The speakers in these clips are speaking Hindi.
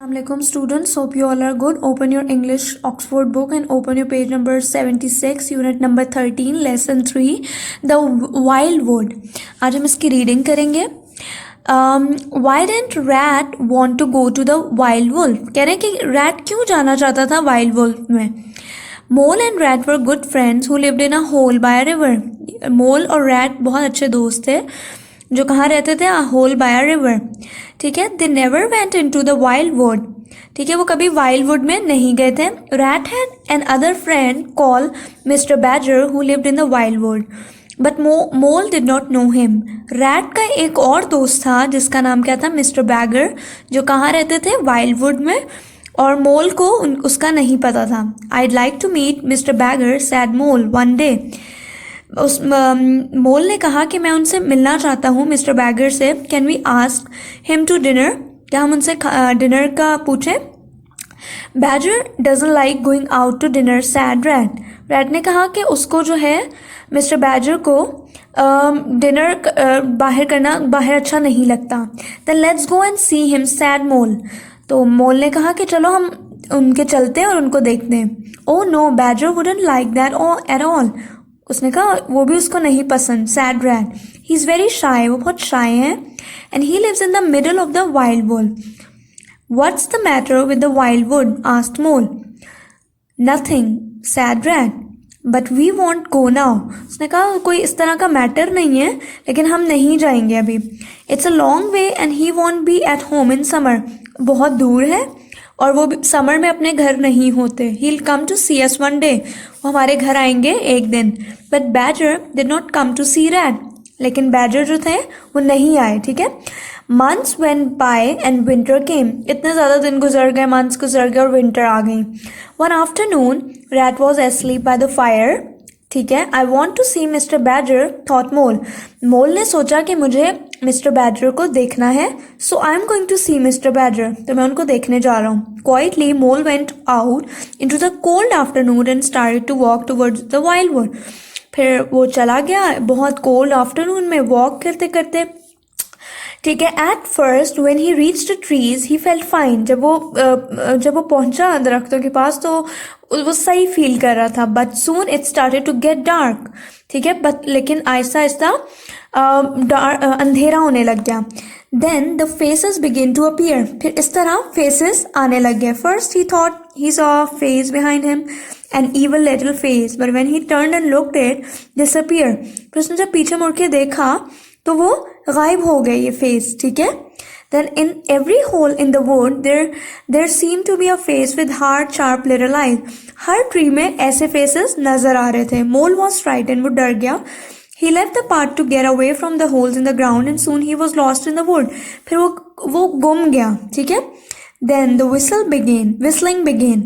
Assalamualaikum students, hope you all are good. Open your English Oxford book and open your page number 76, unit number 13, lesson 3, The Wild Wood. आज हम इसकी रीडिंग करेंगे. Why didn't rat want to go to the wild wolf? कह रहे हैं कि rat क्यों जाना चाहता था wild wolf में. Mole and rat were good friends who lived in a hole by a river. Mole और rat बहुत अच्छे दोस्त थे जो कहाँ रहते थे, होल बाय अ रिवर. ठीक है. They never went into the wild would. ठीक है, वो कभी वाइल्ड वुड में नहीं गए थे. Rat had an other friend call mister badger who lived in the wild would but mole did not know him. Rat का एक और दोस्त था जिसका नाम क्या था, मिस्टर बैगर, जो कहाँ रहते थे, वाइल्ड वुड में, और मोल को उसका नहीं पता था. I'd like to meet mister Badger said Mole one day. उस मोल ने कहा कि मैं उनसे मिलना चाहता हूँ मिस्टर बैगर से. Can we ask him to dinner, क्या हम उनसे डिनर का पूछें. Badger doesn't like going out to dinner said Rat. Rat ने कहा कि उसको जो है मिस्टर बैजर को डिनर बाहर अच्छा नहीं लगता. Then let's go and see him said Mole. तो मोल ने कहा कि चलो हम उनके चलते हैं और उनको देखते हैं. Oh no, Badger wouldn't like that at all. उसने कहा वो भी उसको नहीं पसंद. Said Rat, he is very shy, वो बहुत शाय है. And he lives in the middle of the wild wood. What's the matter with the wild wood asked Mole. Nothing said Rat, but we won't go now. उसने कहा कोई इस तरह का मैटर नहीं है, लेकिन हम नहीं जाएंगे अभी. It's a long way and he won't be at home in summer. बहुत दूर है और वो समर में अपने घर नहीं होते. He come to see us one day, वो हमारे घर आएंगे एक दिन. But Badger did not come to see Rat, लेकिन बैजर जो थे वो नहीं आए. ठीक है. Months went by and winter came. इतने ज़्यादा दिन गुजर गए, मंथ्स गुजर गए और विंटर आ गई. One afternoon Rat was asleep by the fire. ठीक है. I want to see Mister Badger thought Mole. Mole ने सोचा कि मुझे मिस्टर बैजर को देखना है, so I am going to see Mister Badger. तो मैं उनको देखने जा रहा हूँ. Quietly Mole went out into the cold afternoon and started to walk towards the wild wood. फिर वो चला गया बहुत कोल्ड आफ्टरनून में वॉक करते करते. ठीक है. At first when he reached the trees he felt fine. जब वो पहुंचा दरख्तों के पास तो वो सही फील कर रहा था. But soon it started to get dark. ठीक है. बट लेकिन आहिस्ता आहिस्ता अंधेरा होने लग गया. Then the faces begin to appear. फिर इस तरह फेसेस आने लग गए. First he thought he saw a face behind him, an evil little face, but when he turned and looked it disappear. फिर उसने जब पीछे मुड़ के देखा तो वो गायब हो गए ये फेस. ठीक है. Then in every hole in the wood there seemed to be a face with hard sharp little eyes. Her tree में ऐसे फेसेस नजर आ रहे थे. Mole was frightened, वो डर गया. He left the path to get away from the holes in the ground and soon he was lost in the wood. फिर वो गुम गया. ठीक है. Then the whistling began.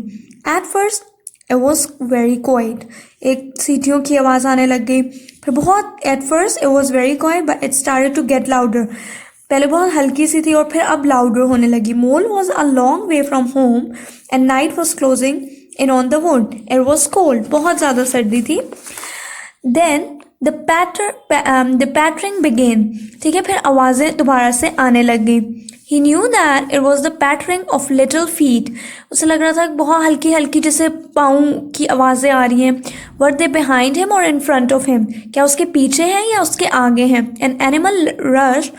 At first it was very quiet. एक सीटियों की आवाज आने लग गई. फिर बहुत at first it was very quiet but it started to get louder. पहले बहुत हल्की सी थी और फिर अब लाउडर होने लगी. Mole was a long way from home and night was closing in on the wood. It was cold, बहुत ज़्यादा सर्दी थी. Then the pattering began. ठीक है. फिर आवाज़ें दोबारा से आने लग गई. He knew that it was the pattering of little feet. उसे लग रहा था बहुत हल्की हल्की जैसे पाँव की आवाज़ें आ रही हैं. वर दे बिहाइंड हिम और इन फ्रंट ऑफ हिम, क्या उसके पीछे हैं या उसके आगे हैं. An animal rush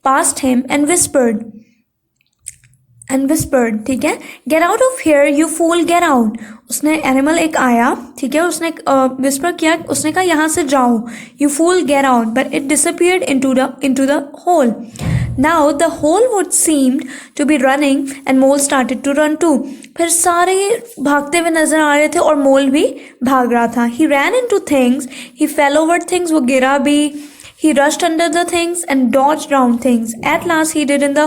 past him and whispered. ठीक है. Get out of here, you fool, get out. उसने एनिमल एक आया. ठीक है. उसने विस्पर किया. उसने कहा यहाँ से जाओ. You fool, get out. But it disappeared into the hole. Now the whole wood seemed to be running and Mole started to run too. फिर सारे भागते हुए नजर आ रहे थे और मोल भी भाग रहा था. He ran into things. He fell over things. वो गिरा भी. He rushed under the things and dodged around things. At last he hid in the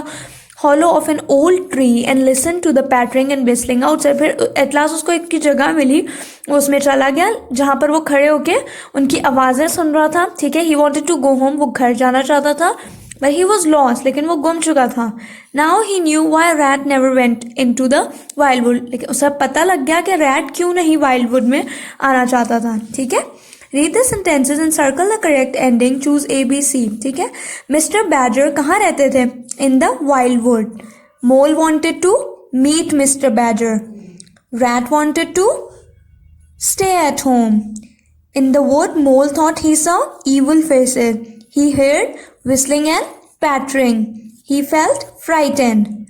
hollow of an old tree and listened to the pattering and whistling outside. फिर at last उसको एक की जगह मिली, उसमें चला गया जहाँ पर वो खड़े होके उनकी आवाज़ें सुन रहा था. ठीक है. He wanted to go home, वो घर जाना चाहता था. But he was lost, लेकिन वो गुम चुका था. Now he knew why rat never went into the wildwood. लेकिन उसे पता लग गया कि रैट क्यों नहीं wildwood में आना चाहता था. ठीक है. Read the sentences and circle the correct ending. Choose A, B, C. ठीक है. Mr. Badger कहाँ रहते थे? In the wild wood. Mole wanted to meet Mr. Badger. Rat wanted to stay at home. In the wood, Mole thought he saw evil faces. He heard whistling and pattering. He felt frightened.